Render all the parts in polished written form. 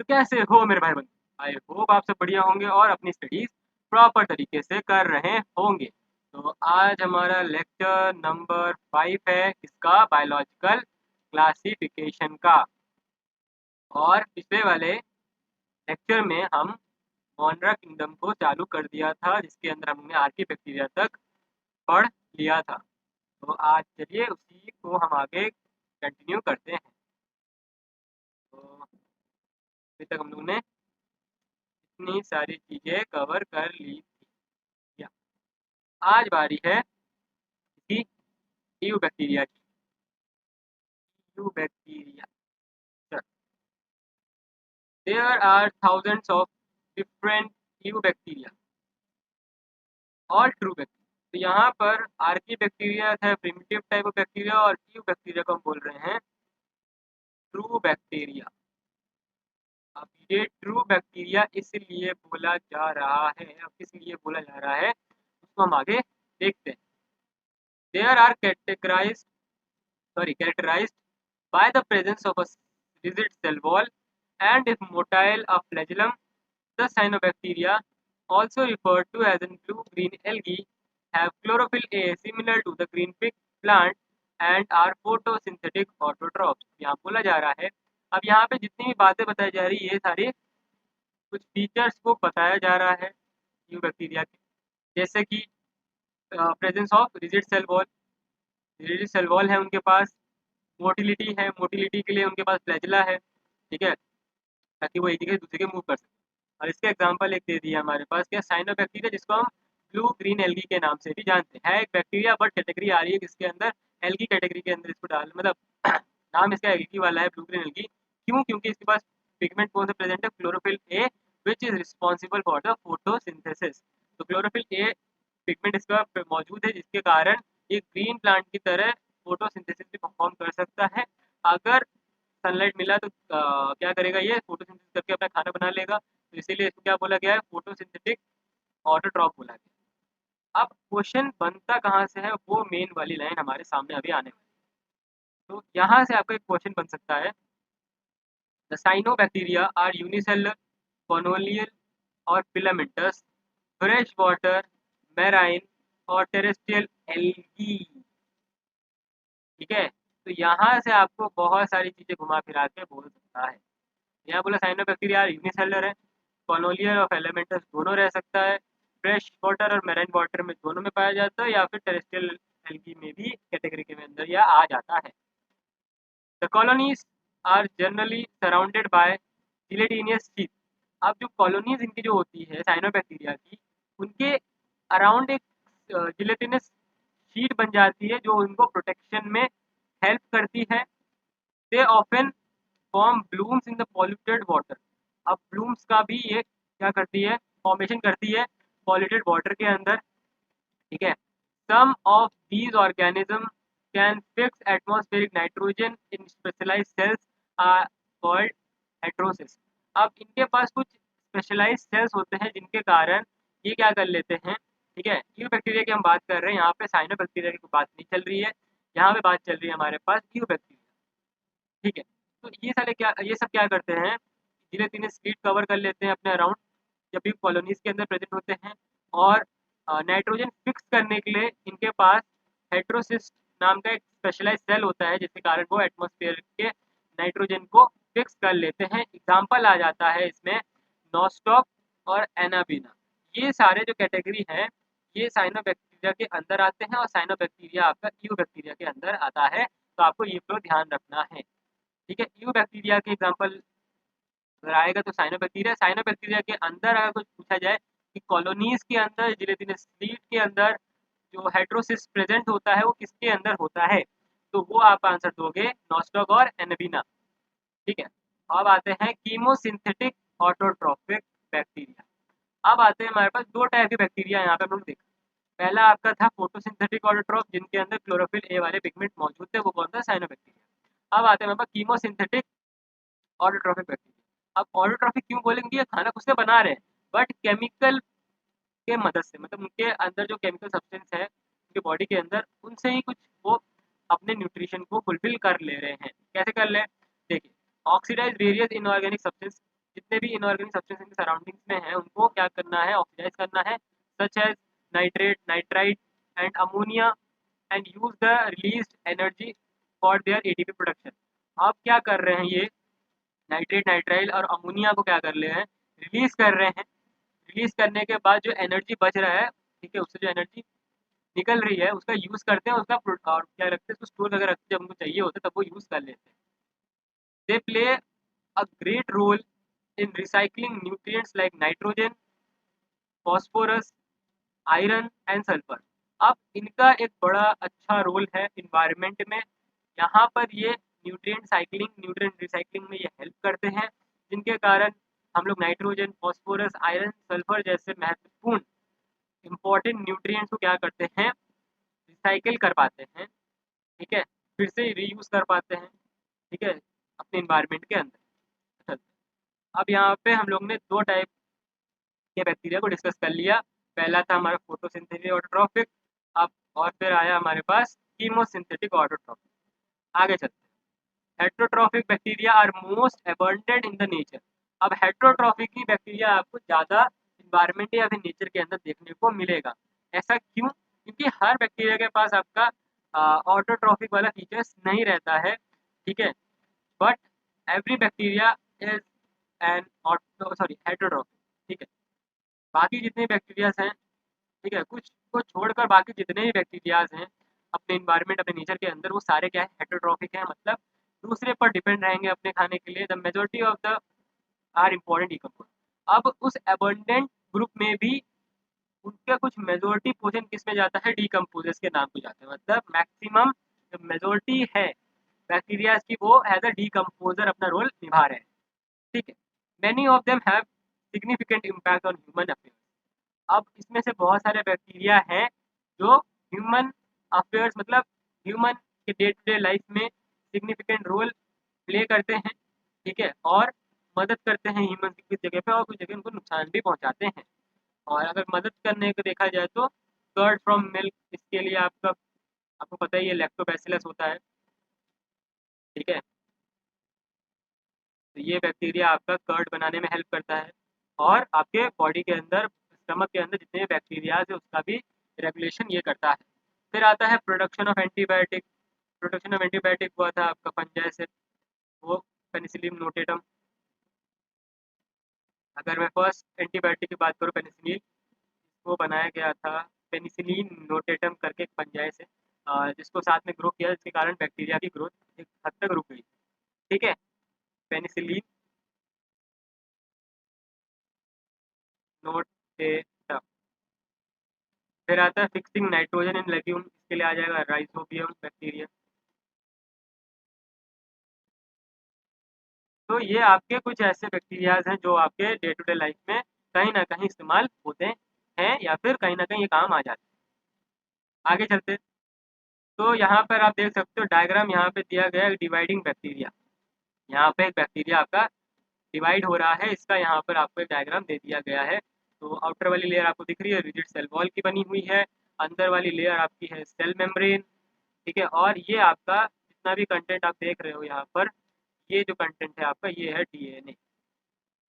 तो कैसे हो मेरे भाई बंधु? आई होप आप सब बढ़िया होंगे और अपनी स्टडीज प्रॉपर तरीके से कर रहे होंगे। तो आज हमारा लेक्चर नंबर 5 है, किसका? बायोलॉजिकल क्लासिफिकेशन का। और पिछले वाले लेक्चर में हम मोनरा किंगडम को चालू कर दिया था, जिसके अंदर हमने आर्की बैक्टीरिया तक पढ़ लिया था। तो आज चलिए उसी को हम आगे कंटिन्यू करते हैं। तो अभी तक हम लोगों ने इतनी सारी चीज़ें कवर कर ली थी। या आज बारी है किसी ईयू बैक्टीरिया की। Eubacteria, there are thousands of different eubacteria और ट्रू बैक्टीरिया। तो यहाँ पर आर्की बैक्टीरिया है प्रिमिटिव टाइप ऑफ बैक्टीरिया, और ईयू बैक्टीरिया को हम बोल रहे हैं ट्रू बैक्टीरिया। अब ये ट्रू बैक्टीरिया इसलिए बोला जा रहा है, अब किस लिए बोला जा रहा है उसको हम आगे देखते हैं। There are characterized by the presence of a rigid cell wall and if motile a flagellum. The cyanobacteria, also referred to as in blue-green algae, have chlorophyll A similar to the green pig plant and are photosynthetic autotrophs। यहाँ बोला जा रहा है, अब यहाँ पे जितनी भी बातें बताई जा रही है ये सारी कुछ फीचर्स को बताया जा रहा है न्यू बैक्टीरिया के, जैसे कि presence of rigid cell wall. Rigid cell wall है उनके पास, मोटिलिटी है, मोटिलिटी के लिए उनके पास फ्लैजिला है, ठीक है, ताकि वो एक जगह से दूसरे के मूव कर सके। और इसके एग्जांपल एक दे दिया हमारे पास, क्या? साइनोबैक्टीरिया, जिसको हम ब्लू ग्रीन एल्गी के नाम से भी जानते हैं। है एक बैक्टीरिया, बट कैटेगरी आ रही है किसके अंदर? एल्गी कैटेगरी के अंदर इसको डाल, मतलब नाम इसका एल्गी वाला है, ब्लू ग्रीन एल्गी। क्यों? क्योंकि इसके पास पिगमेंट कौन सा प्रेजेंट है? Chlorophyll A, which is responsible for the photosynthesis. तो क्लोरोफिल ए पिगमेंट इसका मौजूद है, जिसके कारण ये ग्रीन प्लांट की तरह फोटोसिंथेसिस भी परफॉर्म कर सकता है। अगर सनलाइट मिला तो क्या करेगा? ये फोटोसिंथेसिस करके अपना खाना बना लेगा। तो इसीलिए इसको क्या बोला गया है? फोटोसिंथेटिक ऑटोट्रॉफ बोला गया। अब क्वेश्चन बनता कहाँ से है, वो मेन वाली लाइन हमारे सामने अभी आने वाली है। तो यहाँ से आपका एक क्वेश्चन बन सकता है, the cyanobacteria are unicellular, colonial और फिलामेंटस, फ्रेश वाटर, मैराइन और टेरेस्ट्रियल एल्गी। ठीक है, तो यहाँ से आपको बहुत सारी चीज़ें घुमा फिरा के बोल सकता है। यहाँ बोला साइनोबैक्टीरिया यूनिसेलुलर है, कॉलोनियल और फिलामेंटस दोनों रह सकता है, फ्रेश वाटर और मैराइन वाटर में दोनों में पाया जाता है, या फिर टेरेस्ट्रियल एल्गी में भी कैटेगरी के अंदर यह आ जाता है। The colonies are generally surrounded by gelatinous sheath. अब जो कॉलोनीज इनकी जो होती है साइनोबैक्टीरिया की, उनके अराउंड एक जिलेटिनस शीट बन जाती है, जो उनको प्रोटेक्शन में हेल्प करती है। They often form blooms in the polluted water. अब ब्लूम्स का भी ये क्या करती है? फॉर्मेशन करती है पॉल्यूटेड वाटर के अंदर, ठीक है। Some of these organism can fix atmospheric nitrogen in specialised cells are called heterocysts. अब इनके पास कुछ स्पेशलाइज्ड सेल्स होते हैं, जिनके कारण ये क्या कर लेते हैं, ठीक है। यूँ बैक्टीरिया की हम बात कर रहे हैं, यहाँ पे साइनो बैक्टीरिया की बात नहीं चल रही है, यहाँ पे बात चल रही है हमारे पास यूँ बैक्टीरिया, ठीक है। तो ये सब क्या करते हैं, धीरे धीरे स्पीड कवर कर लेते हैं अपने अराउंड जब भी कॉलोनीज के अंदर प्रेजेंट होते हैं। और नाइट्रोजन फिक्स करने के लिए इनके पास हेट्रोसिस्ट नाम का एक स्पेशलाइज सेल होता है, जिसके कारण वो एटमॉस्फेयर के नाइट्रोजन को फिक्स कर लेते हैं। एग्जाम्पल आ जाता है इसमें नॉस्टॉक और एनाबीना। ये सारे जो कैटेगरी हैं, ये साइनोबैक्टीरिया के अंदर आते हैं, और साइनोबैक्टीरिया आपका ईयू बैक्टीरिया के अंदर आता है। तो आपको ये तो ध्यान रखना है, ठीक है। ईयू बैक्टीरिया के एग्जाम्पल अगर आएगा तो साइनोबैक्टीरिया। साइनोबैक्टीरिया के अंदर अगर कुछ पूछा जाए कि कॉलोनीज के अंदर जिलेटिनस शीट के अंदर जो हेट्रोसिस प्रेजेंट होता है वो किसके अंदर होता है, तो वो आप आंसर दोगे नॉस्टॉक और एनाबीना, ठीक है। अब आते हैं कीमोसिंथेटिक ऑटोट्रॉफिक बैक्टीरिया। अब आते हैं हमारे पास दो टाइप के बैक्टीरिया यहाँ पे हम लोग देखा। पहला आपका था फोटोसिंथेटिक ऑटोट्रॉफ, जिनके अंदर क्लोरोफिल ए वाले पिगमेंट मौजूद थे, वो कौन था? साइनोबैक्टीरिया। अब आते हैं हमारे पास कीमोसिंथेटिक ऑटोट्रॉफिक बैक्टीरिया। अब ऑटोट्रॉफिक क्यों बोलेंगे? ये खाना खुद से बना रहे हैं, बट केमिकल के मदद से, मतलब उनके अंदर जो केमिकल सब्सटेंस है उनके बॉडी के अंदर, उनसे ही कुछ वो अपने न्यूट्रिशन को फुलफिल कर ले रहे हैं। कैसे कर ले? देखिए, ऑक्सीडाइज वेरियस इनऑर्गेनिक सब्सटेंस, जितने भी इनऑर्गेनिक सब्सटेंस इनके सराउंडिंग्स में हैं उनको क्या करना है, ऑक्सीडाइज करना है, such as nitrate, nitrite and ammonia, and use the released energy for their ATP production. अब क्या कर रहे हैं ये नाइट्रेट, नाइट्राइल और अमोनिया को क्या कर रहे हैं, रिलीज कर रहे हैं। रिलीज करने के बाद जो एनर्जी बच रहा है, ठीक है, उससे जो एनर्जी निकल रही है उसका यूज़ करते हैं, उसका और क्या रखते हैं, उसको स्टोर करके रखते हैं, जब उनको चाहिए होता है तब वो यूज़ कर लेते हैं। They play a great role in recycling nutrients like nitrogen, phosphorus, iron and sulphur. अब इनका एक बड़ा अच्छा रोल है इन्वायरमेंट में। यहाँ पर ये न्यूट्रिएंट रिसाइकलिंग में ये हेल्प करते हैं, जिनके कारण हम लोग नाइट्रोजन, फॉस्फोरस, आयरन, सल्फर जैसे महत्वपूर्ण इंपॉर्टेंट न्यूट्रिएंट्स को क्या करते हैं, रिसाइकिल कर पाते हैं, ठीक है, फिर से रीयूज़ कर पाते हैं, ठीक है, अपने इन्वायरमेंट के अंदर। चलते हैं। अब यहाँ पे हम लोग ने 2 टाइप के बैक्टीरिया को डिस्कस कर लिया। पहला था हमारा फोटोसिंथेटिक ऑटोट्रॉफिक, अब और फिर आया हमारे पास कीमोसिंथेटिक ऑटोट्रॉफिक। आगे चलते हैं। Heterotrophic bacteria are most abundant in the nature. अब हेटेरोट्रॉफिक ही बैक्टीरिया आपको ज़्यादा इन्वायरमेंट या फिर नेचर के अंदर देखने को मिलेगा। ऐसा क्यों? क्योंकि हर बैक्टीरिया के पास आपका ऑटोट्रॉफिक वाला फीचर्स नहीं रहता है, ठीक है, but every bacteria is an auto sorry heterotrophic, ठीक है। बाकी जितने बैक्टीरियाज हैं, ठीक है, कुछ को छोड़कर बाकी जितने भी बैक्टीरियाज हैं अपने इन्वायरमेंट, अपने नेचर के अंदर, वो सारे क्या है, हेटेरोट्रॉफिक हैं, मतलब दूसरे पर डिपेंड रहेंगे अपने खाने के लिए। The majority of the are important decompose. अब उस अबंडेंट ग्रुप में भी उनका कुछ मेजोरिटी पोर्शन किस में जाता है, डीकम्पोजर्स के नाम पे जाता है, मतलब मैक्सिमम मेजोरिटी है बैक्टीरिया की वो एज अ डीकम्पोजर अपना रोल निभा रहे हैं, ठीक है। Many of them have significant impact on human affairs. अब इसमें से बहुत सारे बैक्टीरिया हैं जो ह्यूमन अफेयर्स, मतलब ह्यूमन के डे टू डे लाइफ में सिग्निफिकेंट रोल प्ले करते हैं, ठीक है, और मदद करते हैं ह्यूमन की कुछ जगह पे, और कुछ जगह उनको नुकसान भी पहुंचाते हैं। और अगर मदद करने को देखा जाए तो कर्ड फ्रॉम मिल्क, इसके लिए आपको पता ही है लैक्टोबैसिलस होता है, ठीक है। तो ये बैक्टीरिया आपका कर्ड बनाने में हेल्प करता है, और आपके बॉडी के अंदर, स्टमक के अंदर जितने बैक्टीरियाज है उसका भी रेगुलेशन ये करता है। फिर आता है production of antibiotic. Production of antibiotic हुआ था आपका फंजाई से, वो पेनिसिलियम नोटेटम। अगर मैं फर्स्ट एंटीबायोटिक की बात करूँ पेनिसिलिन, वो बनाया गया था पेनिसिलिन नोटेटम करके एक फंजाई से, जिसको साथ में ग्रो किया, जिसके कारण बैक्टीरिया की ग्रोथ एक हद तक रुक गई, ठीक है, पेनिसिलिन नोटेटम। फिर आता है फिक्सिंग नाइट्रोजन इन लेग्यूम, इसके लिए आ जाएगा राइजोबियम बैक्टीरिया। तो ये आपके कुछ ऐसे बैक्टीरियाज हैं जो आपके डे टू डे लाइफ में कहीं ना कहीं इस्तेमाल होते हैं, या फिर कहीं ना कहीं ये काम आ जाते हैं। आगे चलते हैं। तो यहाँ पर आप देख सकते हो डायग्राम यहाँ पे दिया गया है, डिवाइडिंग बैक्टीरिया। यहाँ पे एक बैक्टीरिया आपका डिवाइड हो रहा है, इसका यहाँ पर आपको एक डायग्राम दे दिया गया है। तो आउटर वाली लेयर आपको दिख रही है, रिजिड सेल वॉल की बनी हुई है। अंदर वाली लेयर आपकी है सेल मेम्ब्रेन, ठीक है। और ये आपका जितना भी कंटेंट आप देख रहे हो यहाँ पर, ये जो कंटेंट है आपका ये है डीएनए।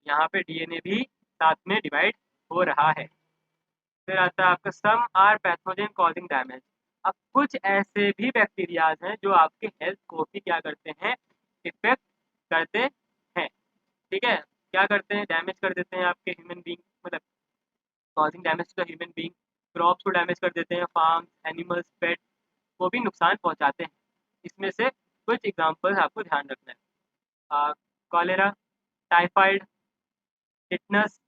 यहाँ पे डीएनए भी साथ में डिवाइड हो रहा है। फिर आता है आपका some are pathogen causing damage. अब कुछ ऐसे भी बैक्टीरियाज हैं जो आपके हेल्थ को भी क्या करते हैं, इफेक्ट करते हैं, ठीक है। क्या करते हैं, डैमेज कर देते हैं आपके ह्यूमन बींग, मतलब causing damage to human being. Crops को डैमेज कर देते हैं, फार्म्स, एनिमल्स, पेट को भी नुकसान पहुंचाते हैं। इसमें से कुछ एग्जांपल्स आपको ध्यान रखना है। Cholera, typhoid, tetanus,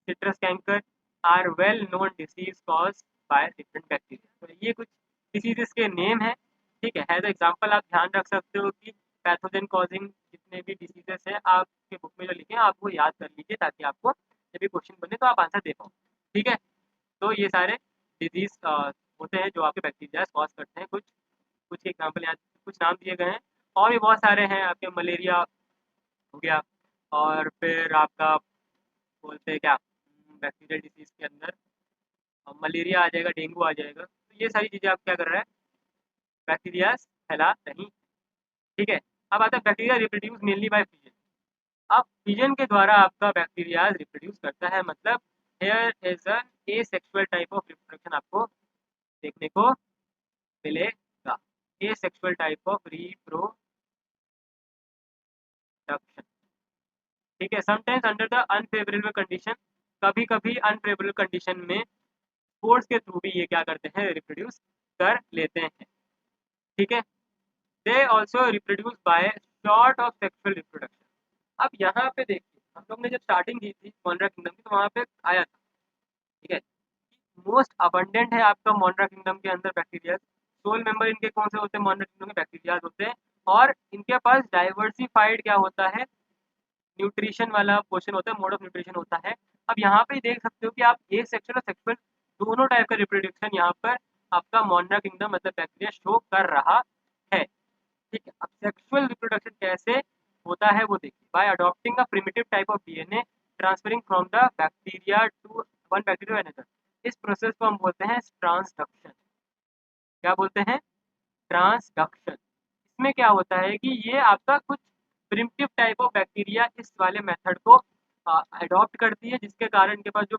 citrus canker are well known disease cause by different bacteria. तो ये कुछ डिसीजेस के नेम है, ठीक है। एज एग्जाम्पल आप ध्यान रख सकते हो कि पैथोजन कॉजिंग जितने भी डिसीजेस हैं आपके बुक में जो लिखे हैं आप वो याद कर लीजिए, ताकि आपको जब भी क्वेश्चन बने तो आप आंसर दे पाओ, ठीक है। तो ये सारे डिजीज होते हैं जो आपके बैक्टीरिया कॉज करते हैं। कुछ कुछ एग्जाम्पल यहाँ कुछ नाम दिए गए हैं, और भी बहुत सारे हैं। आपके मलेरिया हो गया, और फिर आपका बोलते हैं क्या, बैक्टीरियल डिसीज के अंदर मलेरिया आ जाएगा, डेंगू आ जाएगा। तो ये सारी चीज़ें आप क्या कर रहे हैं, बैक्टीरिया फैला रही, ठीक है। अब आता है bacteria reproduce mainly by fission. अब फिजन के द्वारा आपका बैक्टीरिया रिप्रोड्यूस करता है, मतलब here is an asexual type of reproduction आपको देखने को मिलेगा। एसेक्सुअल टाइप ऑफ रिप्रोडक्शन, ठीक है। Sometimes under the unfavourable condition, कभी कभी अनफेवरेबल कंडीशन में स्पोर्ट्स के थ्रू भी ये क्या करते हैं, रिप्रोड्यूस कर लेते हैं, ठीक है। They also reproduce by short of sexual reproduction. अब यहाँ पे देखिए, हम लोग ने जब स्टार्टिंग की थी मोनरा किंगडम की, तो वहाँ पे आया था, ठीक है, मोस्ट अबंडेंट है आपका मोनरा किंगडम के अंदर बैक्टीरिया। सोल मेंबर इनके कौन से होते हैं, मोनरा किंगडम के बैक्टीरिया होते हैं, और इनके पास डाइवर्सिफाइड क्या होता है, न्यूट्रिशन वाला पोर्शन होता है, मोड ऑफ न्यूट्रिशन होता है। अब यहाँ पे देख सकते हो कि आप ए सेक्सुअल और सेक्सुअल दोनों टाइप का रिप्रोडक्शन यहाँ पर आपका मोनरा किंगडम मतलब बैक्टीरिया शो कर रहा है, ठीक है। अब सेक्सुअल रिप्रोडक्शन कैसे होता है वो देखिए, by adopting a primitive type of DNA transferring from the bacteria to one bacteria to another. इस प्रोसेस को हम बोलते हैं ट्रांसडक्शन। क्या बोलते हैं, ट्रांसडक्शन। इसमें क्या होता है कि ये आपका कुछ प्रिमिटिव टाइप ऑफ बैक्टीरिया इस वाले मेथड को अडॉप्ट करती है, जिसके कारण इनके पास जो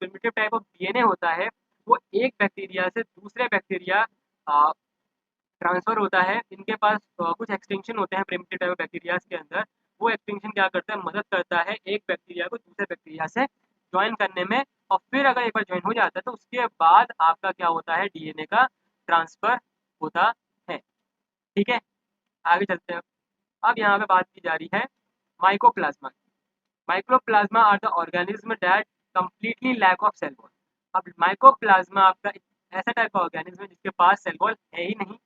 प्रिमिटिव टाइप ऑफ डीएनए होता है वो एक बैक्टीरिया से दूसरे बैक्टीरिया ट्रांसफर होता है। इनके पास कुछ एक्सटेंशन होते हैं प्रिमिटिव टाइप ऑफ बैक्टीरियाज के अंदर, वो एक्सटेंशन क्या करता है, मदद करता है एक बैक्टीरिया को दूसरे बैक्टीरिया से ज्वाइन करने में, और फिर अगर एक बार ज्वाइन हो जाता है तो उसके बाद आपका क्या होता है, डीएनए का ट्रांसफर होता है, ठीक है। आगे चलते हैं। अब यहाँ पे बात की जा रही है mycoplasma. Mycoplasma are the organism that completely lack of cell wall. अब माइकोप्लाज्मा आपका एक ऐसा टाइप का ऑर्गेनिज्म है जिसके पास सेल वॉल है ही नहीं,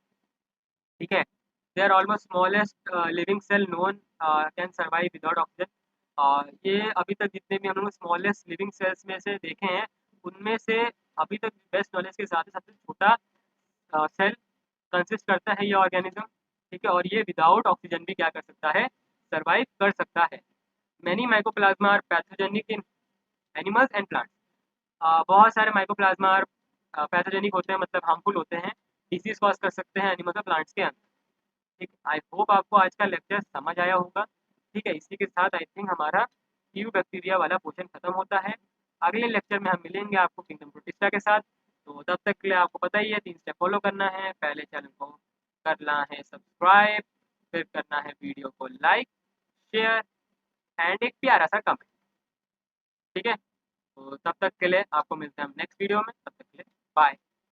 ठीक है। They are almost smallest living cell known can survive without oxygen. ये अभी तक जितने भी हम लोग स्मॉलेस्ट लिविंग सेल्स में से देखे हैं, उनमें से अभी तक बेस्ट नॉलेज के हिसाब से सबसे छोटा सेल कंसिस्ट करता है ये ऑर्गेनिज्म, ठीक है। और ये विदाउट ऑक्सीजन भी क्या कर सकता है, सर्वाइव कर सकता है। Many mycoplasma are pathogenic in animals and plants. बहुत सारे माइकोप्लाज्मा आर पैथोजेनिक होते हैं, मतलब हार्मफुल होते हैं, डिसीज कॉज कर सकते हैं एनिमल्स और प्लांट्स के अंदर, ठीक। आई होप आपको आज का लेक्चर समझ आया होगा, ठीक है। इसी के साथ आई थिंक हमारा क्यू बैक्टीरिया वाला पोर्शन खत्म होता है। अगले लेक्चर में हम मिलेंगे आपको किंगडम प्रोटिस्टा के साथ। तो तब तक के लिए आपको पता ही है 3 स्टेप फॉलो करना है। पहले चैनल को करना है सब्सक्राइब, फिर करना है वीडियो को लाइक, शेयर एंड एक प्यारा सा कमेंट, ठीक है। तो तब तक के लिए आपको मिलते हैं हम नेक्स्ट वीडियो में, तब तक के लिए बाय।